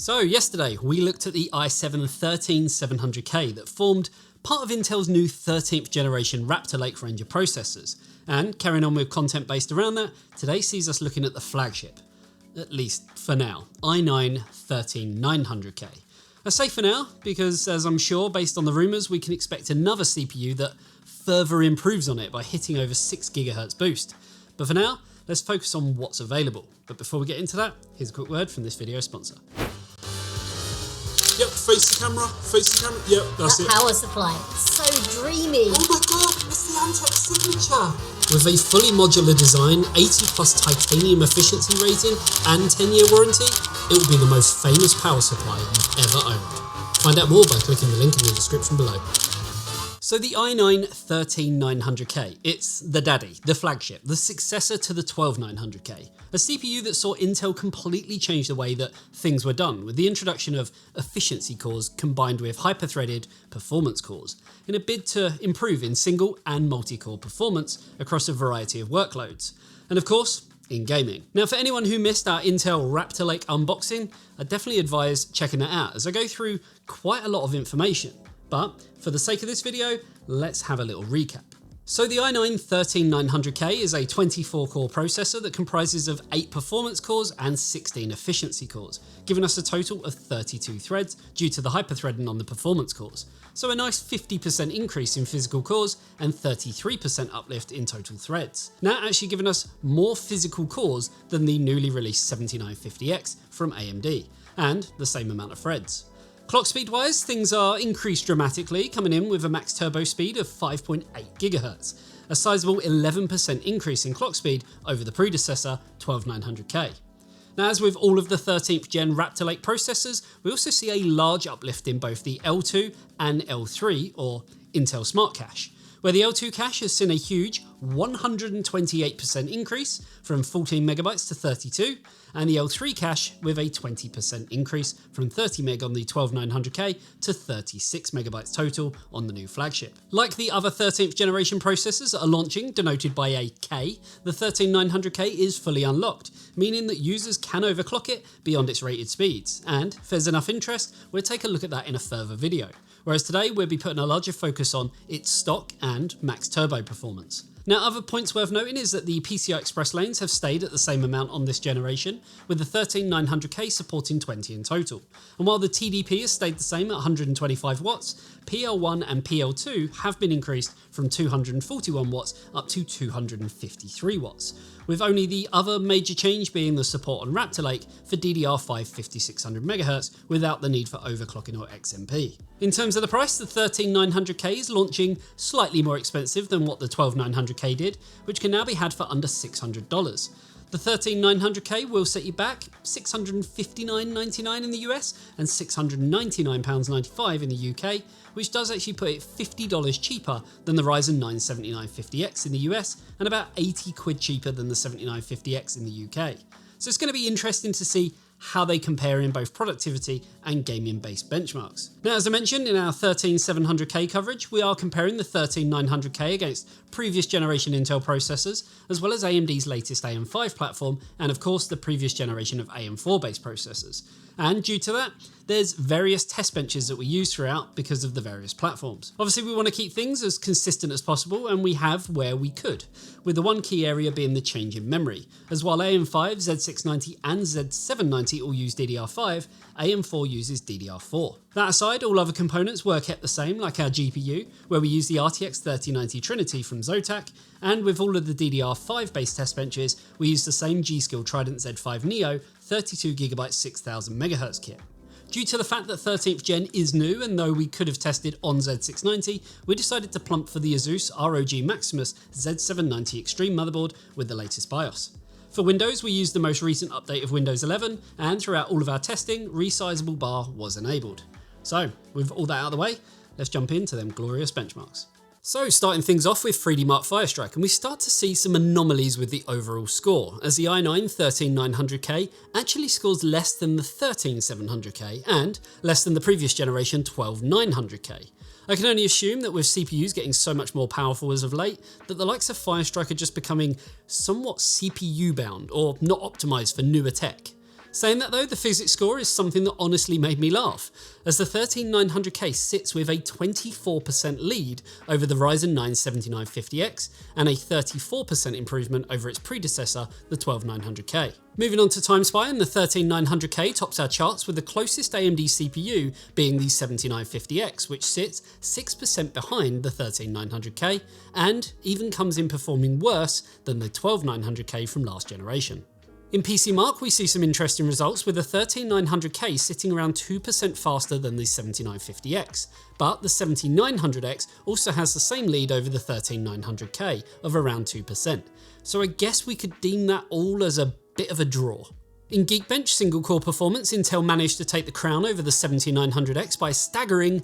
So yesterday we looked at the i7-13700K that formed part of Intel's new 13th generation Raptor Lake Ranger processors, and carrying on with content based around that, today sees us looking at the flagship, at least for now, i9-13900K. I say for now because, as I'm sure based on the rumours, we can expect another CPU that further improves on it by hitting over 6 GHz boost. But for now, let's focus on what's available. But before we get into that, here's a quick word from this video sponsor. Yep, face the camera, yep, that's it. Power supply, so dreamy. Oh my god, it's the Antec signature. With a fully modular design, 80 plus titanium efficiency rating and 10-year warranty, it will be the most famous power supply you've ever owned. Find out more by clicking the link in the description below. So the i9-13900K, it's the daddy, the flagship, the successor to the 12900K, a CPU that saw Intel completely change the way that things were done with the introduction of efficiency cores combined with hyper-threaded performance cores, in a bid to improve in single and multi-core performance across a variety of workloads. And of course, in gaming. Now, for anyone who missed our Intel Raptor Lake unboxing, I definitely advise checking that out as I go through quite a lot of information. But for the sake of this video, let's have a little recap. So the i9-13900K is a 24-core processor that comprises of 8 performance cores and 16 efficiency cores, giving us a total of 32 threads due to the hyperthreading on the performance cores. So a nice 50% increase in physical cores and 33% uplift in total threads. Now actually giving us more physical cores than the newly released 7950X from AMD, and the same amount of threads. Clock speed wise, things are increased dramatically, coming in with a max turbo speed of 5.8 GHz, a sizable 11% increase in clock speed over the predecessor 12900K. Now, as with all of the 13th gen Raptor Lake processors, we also see a large uplift in both the L2 and L3, or Intel Smart Cache, where the L2 cache has seen a huge 128% increase from 14 megabytes to 32, and the L3 cache with a 20% increase from 30 meg on the 12900K to 36 megabytes total on the new flagship. Like the other 13th generation processors that are launching, denoted by a K, the 13900K is fully unlocked, meaning that users can overclock it beyond its rated speeds, and if there's enough interest, we'll take a look at that in a further video. Whereas today we'll be putting a larger focus on its stock and max turbo performance. Now, other points worth noting is that the PCI Express lanes have stayed at the same amount on this generation, with the 13900K supporting 20 in total. And while the TDP has stayed the same at 125 watts, PL1 and PL2 have been increased from 241 watts up to 253 watts, with only the other major change being the support on Raptor Lake for DDR5 5600 MHz without the need for overclocking or XMP. In terms of the price, the 13900K is launching slightly more expensive than what the 12900K did, which can now be had for under $600. The 13900K will set you back $659.99 in the US and £699.95 in the UK, which does actually put it $50 cheaper than the Ryzen 9 7950X in the US and about 80 quid cheaper than the 7950X in the UK. So it's going to be interesting to see how they compare in both productivity and gaming-based benchmarks. Now, as I mentioned in our 13700K coverage, we are comparing the 13900K against previous generation Intel processors, as well as AMD's latest AM5 platform, and of course the previous generation of AM4 based processors. And due to that, there's various test benches that we use throughout because of the various platforms. Obviously, we want to keep things as consistent as possible, and we have where we could, with the one key area being the change in memory, as while AM5, Z690 and Z790 all use DDR5, AM4 uses DDR4. That aside, all other components were kept the same, like our GPU, where we use the RTX 3090 Trinity from Zotac, and with all of the DDR5 based test benches, we use the same G-Skill Trident Z5 Neo 32GB 6000 MHz kit. Due to the fact that 13th gen is new, and though we could have tested on Z690, we decided to plump for the Asus ROG Maximus Z790 Extreme motherboard with the latest BIOS. For Windows, we used the most recent update of Windows 11, and throughout all of our testing, resizable bar was enabled. So, with all that out of the way, let's jump into them glorious benchmarks. So, starting things off with 3D Mark Firestrike, and we start to see some anomalies with the overall score, as the i9-13900K actually scores less than the 13700K and less than the previous generation 12900K. I can only assume that with CPUs getting so much more powerful as of late, that the likes of Firestrike are just becoming somewhat CPU bound or not optimized for newer tech. Saying that though, the physics score is something that honestly made me laugh, as the 13900K sits with a 24% lead over the Ryzen 9 7950X and a 34% improvement over its predecessor, the 12900K. Moving on to TimeSpy, and the 13900K tops our charts with the closest AMD CPU being the 7950X, which sits 6% behind the 13900K and even comes in performing worse than the 12900K from last generation. In PC Mark, we see some interesting results with the 13900K sitting around 2% faster than the 7950X, but the 7900X also has the same lead over the 13900K of around 2%, so I guess we could deem that all as a bit of a draw. In Geekbench single core performance, Intel managed to take the crown over the 7900X by a staggering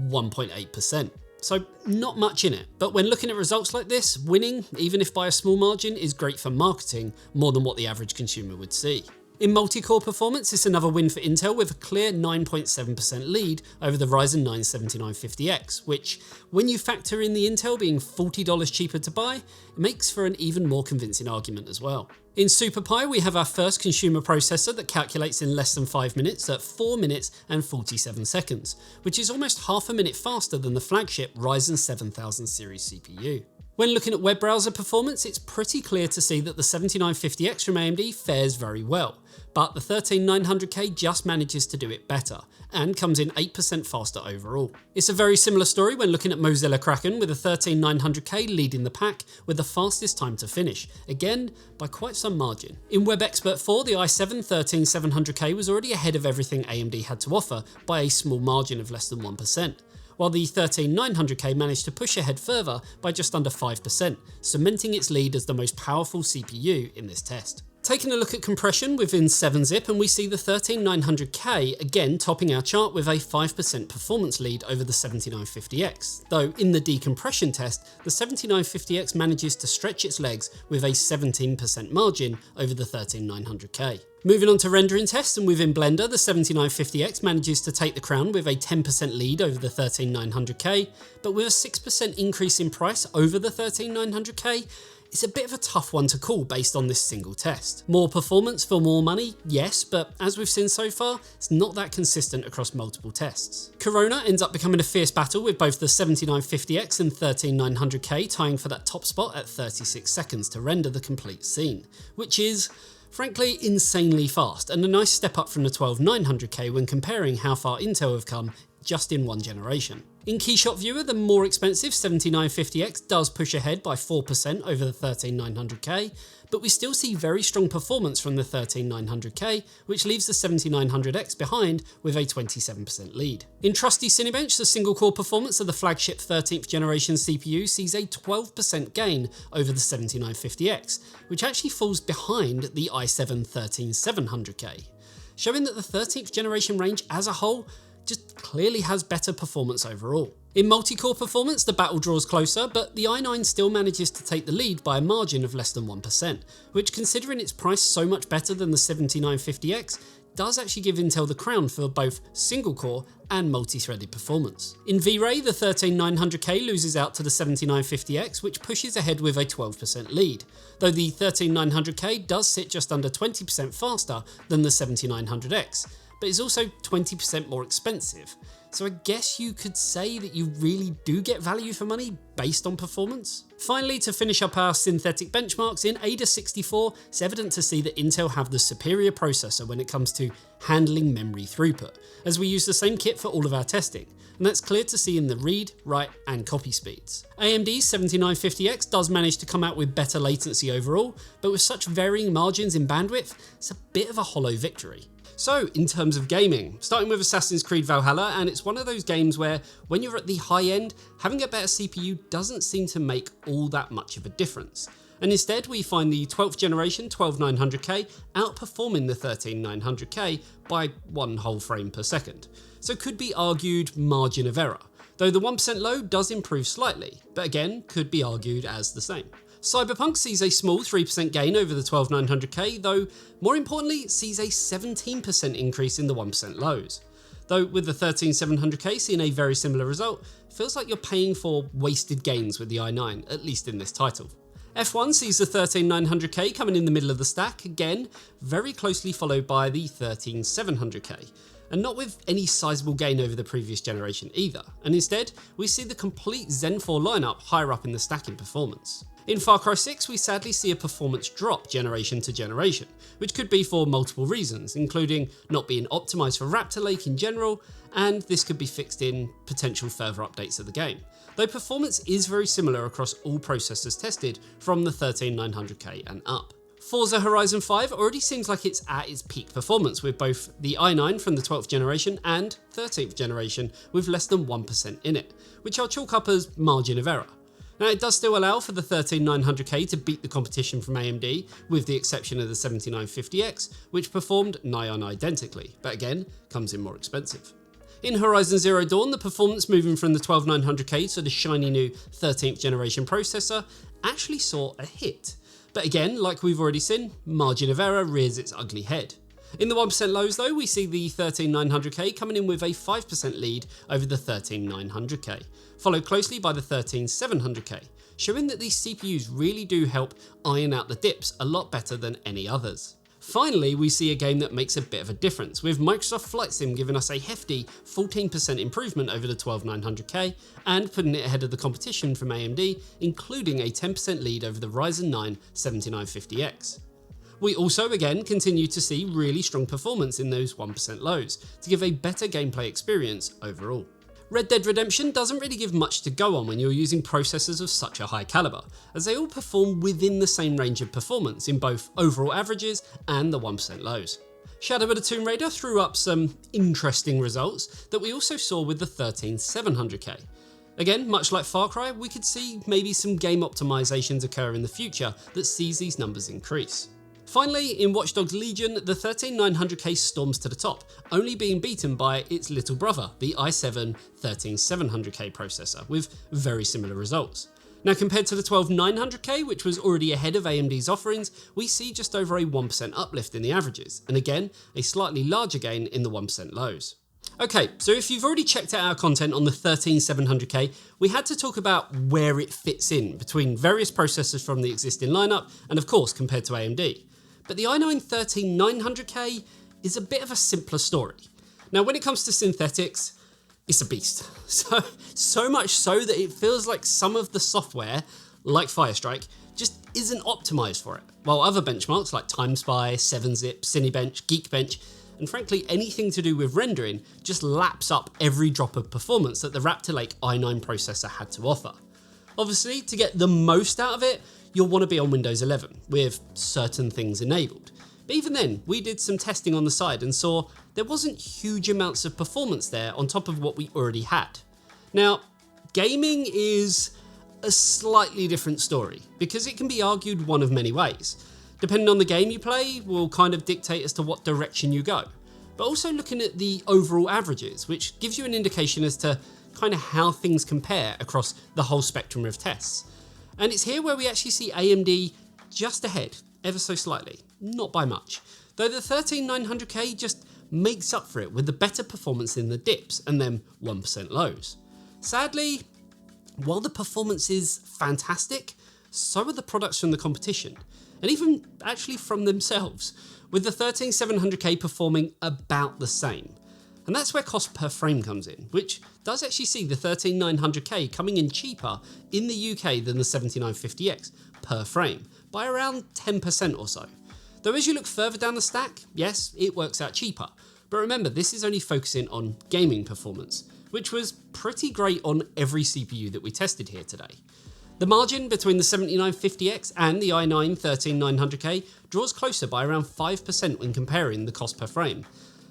1.8%. So not much in it, but when looking at results like this, winning, even if by a small margin, is great for marketing more than what the average consumer would see. In multi-core performance, it's another win for Intel with a clear 9.7% lead over the Ryzen 9 7950X, which, when you factor in the Intel being $40 cheaper to buy, it makes for an even more convincing argument as well. In SuperPi, we have our first consumer processor that calculates in less than 5 minutes at 4 minutes and 47 seconds, which is almost half a minute faster than the flagship Ryzen 7000 series CPU. When looking at web browser performance, it's pretty clear to see that the 7950X from AMD fares very well, but the 13900K just manages to do it better and comes in 8% faster overall. It's a very similar story when looking at Mozilla Kraken, with the 13900K leading the pack with the fastest time to finish, again by quite some margin. In Web Expert 4, the i7 13700K was already ahead of everything AMD had to offer by a small margin of less than 1%. While the 13900K managed to push ahead further by just under 5%, cementing its lead as the most powerful CPU in this test. Taking a look at compression within 7-zip, and we see the 13900K again topping our chart with a 5% performance lead over the 7950X, though in the decompression test, the 7950X manages to stretch its legs with a 17% margin over the 13900K. Moving on to rendering tests, and within Blender, the 7950X manages to take the crown with a 10% lead over the 13900K, but with a 6% increase in price over the 13900K, it's a bit of a tough one to call based on this single test. More performance for more money, yes, but as we've seen so far, it's not that consistent across multiple tests. Corona ends up becoming a fierce battle with both the 7950X and 13900K tying for that top spot at 36 seconds to render the complete scene, which is frankly insanely fast and a nice step up from the 12900K when comparing how far Intel have come just in one generation. In Keyshot Viewer, the more expensive 7950X does push ahead by 4% over the 13900K, but we still see very strong performance from the 13900K, which leaves the 7900X behind with a 27% lead. In trusty Cinebench, the single core performance of the flagship 13th generation CPU sees a 12% gain over the 7950X, which actually falls behind the i7 13700K, showing that the 13th generation range as a whole just clearly has better performance overall. In multi-core performance, the battle draws closer, but the i9 still manages to take the lead by a margin of less than 1%, which, considering its price so much better than the 7950X, does actually give Intel the crown for both single-core and multi-threaded performance. In V-Ray, the 13900K loses out to the 7950X, which pushes ahead with a 12% lead, though the 13900K does sit just under 20% faster than the 7900X, but is also 20% more expensive. So I guess you could say that you really do get value for money based on performance. Finally, to finish up our synthetic benchmarks, in Ada 64, it's evident to see that Intel have the superior processor when it comes to handling memory throughput, as we use the same kit for all of our testing, and that's clear to see in the read, write and copy speeds. AMD's 7950X does manage to come out with better latency overall, but with such varying margins in bandwidth, it's a bit of a hollow victory. So, in terms of gaming, starting with Assassin's Creed Valhalla, and it's one of those games where, when you're at the high end, having a better CPU doesn't seem to make all that much of a difference. And instead, we find the 12th generation 12900K outperforming the 13900K by 1 whole frame per second. So could be argued margin of error, though the 1% low does improve slightly, but again, could be argued as the same. Cyberpunk sees a small 3% gain over the 12900K, though more importantly sees a 17% increase in the 1% lows. Though with the 13700K seeing a very similar result, it feels like you're paying for wasted gains with the i9, at least in this title. F1 sees the 13900K coming in the middle of the stack, again, very closely followed by the 13700K, and not with any sizable gain over the previous generation either, and instead we see the complete Zen 4 lineup higher up in the stack in performance. In Far Cry 6 we sadly see a performance drop generation to generation, which could be for multiple reasons, including not being optimised for Raptor Lake in general, and this could be fixed in potential further updates of the game. Though performance is very similar across all processors tested from the 13900K and up. Forza Horizon 5 already seems like it's at its peak performance with both the i9 from the 12th generation and 13th generation with less than 1% in it, which I'll chalk up as margin of error. Now it does still allow for the 13900K to beat the competition from AMD, with the exception of the 7950X, which performed nigh on identically, but again, comes in more expensive. In Horizon Zero Dawn, the performance moving from the 12900K to the shiny new 13th generation processor actually saw a hit. But again, like we've already seen, margin of error rears its ugly head. In the 1% lows though, we see the 13900K coming in with a 5% lead over the 13900K, followed closely by the 13700K, showing that these CPUs really do help iron out the dips a lot better than any others. Finally, we see a game that makes a bit of a difference, with Microsoft Flight Sim giving us a hefty 14% improvement over the 12900K and putting it ahead of the competition from AMD, including a 10% lead over the Ryzen 9 7950X. We also again continue to see really strong performance in those 1% lows to give a better gameplay experience overall. Red Dead Redemption doesn't really give much to go on when you're using processors of such a high caliber, as they all perform within the same range of performance in both overall averages and the 1% lows. Shadow of the Tomb Raider threw up some interesting results that we also saw with the 13700K. Again, much like Far Cry, we could see maybe some game optimizations occur in the future that sees these numbers increase. Finally, in Watch Dogs Legion, the 13900K storms to the top, only being beaten by its little brother, the i7 13700K processor, with very similar results. Now compared to the 12900K, which was already ahead of AMD's offerings, we see just over a 1% uplift in the averages, and again, a slightly larger gain in the 1% lows. Okay, so if you've already checked out our content on the 13700K, we had to talk about where it fits in between various processors from the existing lineup, and of course compared to AMD. But the i9 13900K is a bit of a simpler story. Now when it comes to synthetics, it's a beast. So much so that it feels like some of the software, like Firestrike, just isn't optimized for it, while other benchmarks like TimeSpy, 7-Zip, Cinebench, Geekbench, and frankly anything to do with rendering just laps up every drop of performance that the Raptor Lake i9 processor had to offer. Obviously, to get the most out of it, you'll want to be on Windows 11 with certain things enabled. But even then, we did some testing on the side and saw there wasn't huge amounts of performance there on top of what we already had. Now, gaming is a slightly different story because it can be argued one of many ways. Depending on the game you play will kind of dictate as to what direction you go. But also looking at the overall averages, which gives you an indication as to kind of how things compare across the whole spectrum of tests. And it's here where we actually see AMD just ahead, ever so slightly, not by much. Though the 13900K just makes up for it with the better performance in the dips and then 1% lows. Sadly, while the performance is fantastic, so are the products from the competition, and even actually from themselves, with the 13700K performing about the same. And that's where cost per frame comes in, which does actually see the 13900K coming in cheaper in the UK than the 7950X per frame, by around 10% or so. Though as you look further down the stack, yes, it works out cheaper. But remember, this is only focusing on gaming performance, which was pretty great on every CPU that we tested here today. The margin between the 7950X and the i9 13900K draws closer by around 5% when comparing the cost per frame,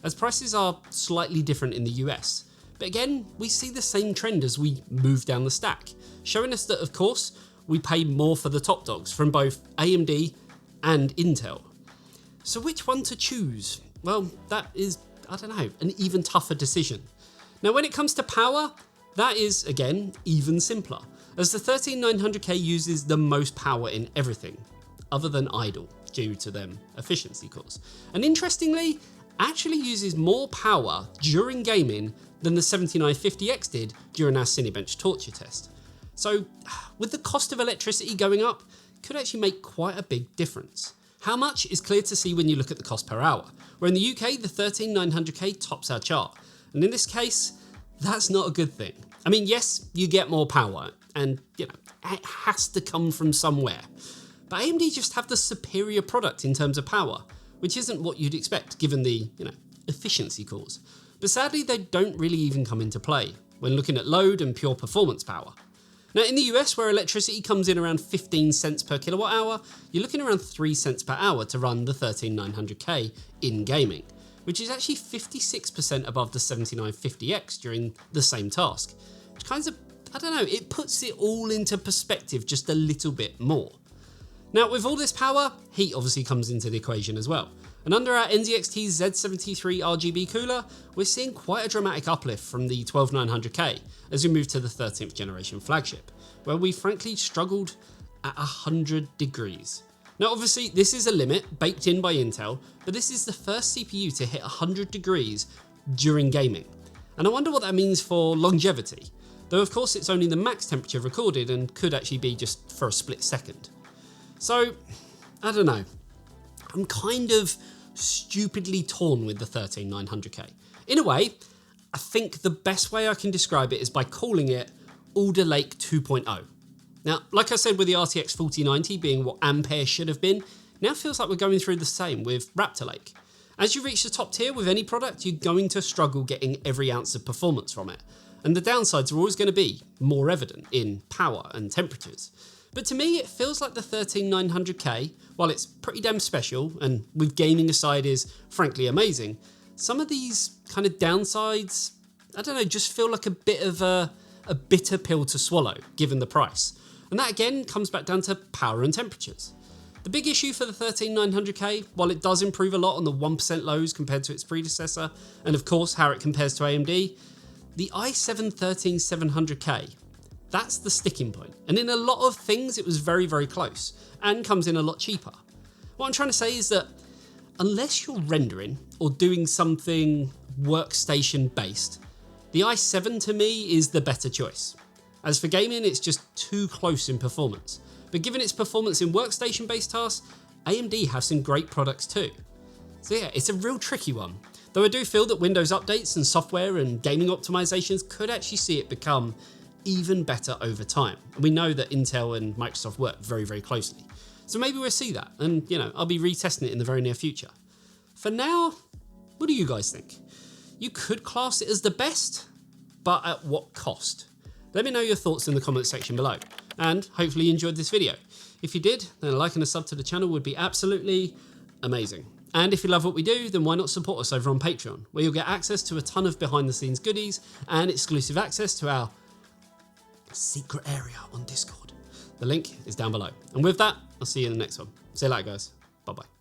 as prices are slightly different in the US. But again, we see the same trend as we move down the stack, showing us that of course, we pay more for the top dogs from both AMD and Intel. So which one to choose? Well, that is, I don't know, an even tougher decision. Now when it comes to power, that is, again, even simpler, as the 13900K uses the most power in everything, other than idle, due to them efficiency cores. And interestingly, actually uses more power during gaming than the 7950X did during our Cinebench torture test. So with the cost of electricity going up, could actually make quite a big difference. How much is clear to see when you look at the cost per hour, where in the UK the 13900K tops our chart, and in this case that's not a good thing. I mean, yes, you get more power, and it has to come from somewhere, but AMD just have the superior product in terms of power, which isn't what you'd expect given the efficiency cores. But sadly they don't really even come into play when looking at load and pure performance power. Now in the US, where electricity comes in around 15 cents per kilowatt hour, you're looking around 3 cents per hour to run the 13900K in gaming, which is actually 56% above the 7950X during the same task, which kind of, it puts it all into perspective just a little bit more. Now with all this power, heat obviously comes into the equation as well. And under our NZXT Z73 RGB cooler, we're seeing quite a dramatic uplift from the 12900K as we move to the 13th generation flagship, where we frankly struggled at 100 degrees. Now obviously this is a limit baked in by Intel, but this is the first CPU to hit 100 degrees during gaming. And I wonder what that means for longevity, though of course it's only the max temperature recorded and could actually be just for a split second. So, I don't know, I'm kind of stupidly torn with the 13900K. In a way, I think the best way I can describe it is by calling it Alder Lake 2.0. Now, like I said with the RTX 4090 being what Ampere should have been, now feels like we're going through the same with Raptor Lake. As you reach the top tier with any product, you're going to struggle getting every ounce of performance from it. And the downsides are always going to be more evident in power and temperatures. But to me, it feels like the 13900K, while it's pretty damn special, and with gaming aside is frankly amazing, some of these kind of downsides, just feel like a bit of a bitter pill to swallow, given the price. And that again comes back down to power and temperatures. The big issue for the 13900K, while it does improve a lot on the 1% lows compared to its predecessor, and of course how it compares to AMD, the i7-13700K, that's the sticking point. And in a lot of things, it was very, very close and comes in a lot cheaper. What I'm trying to say is that unless you're rendering or doing something workstation based, the i7 to me is the better choice. As for gaming, it's just too close in performance. But given its performance in workstation based tasks, AMD have some great products too. So yeah, it's a real tricky one. Though I do feel that Windows updates and software and gaming optimizations could actually see it become even better over time. And we know that Intel and Microsoft work very, very closely. So maybe we'll see that, and I'll be retesting it in the very near future. For now, what do you guys think? You could class it as the best, but at what cost? Let me know your thoughts in the comment section below, and hopefully you enjoyed this video. If you did, then a like and a sub to the channel would be absolutely amazing. And if you love what we do, then why not support us over on Patreon, where you'll get access to a ton of behind the scenes goodies and exclusive access to our secret area on Discord. The link is down below. And with that, I'll see you in the next one. See you later, guys. Bye-bye.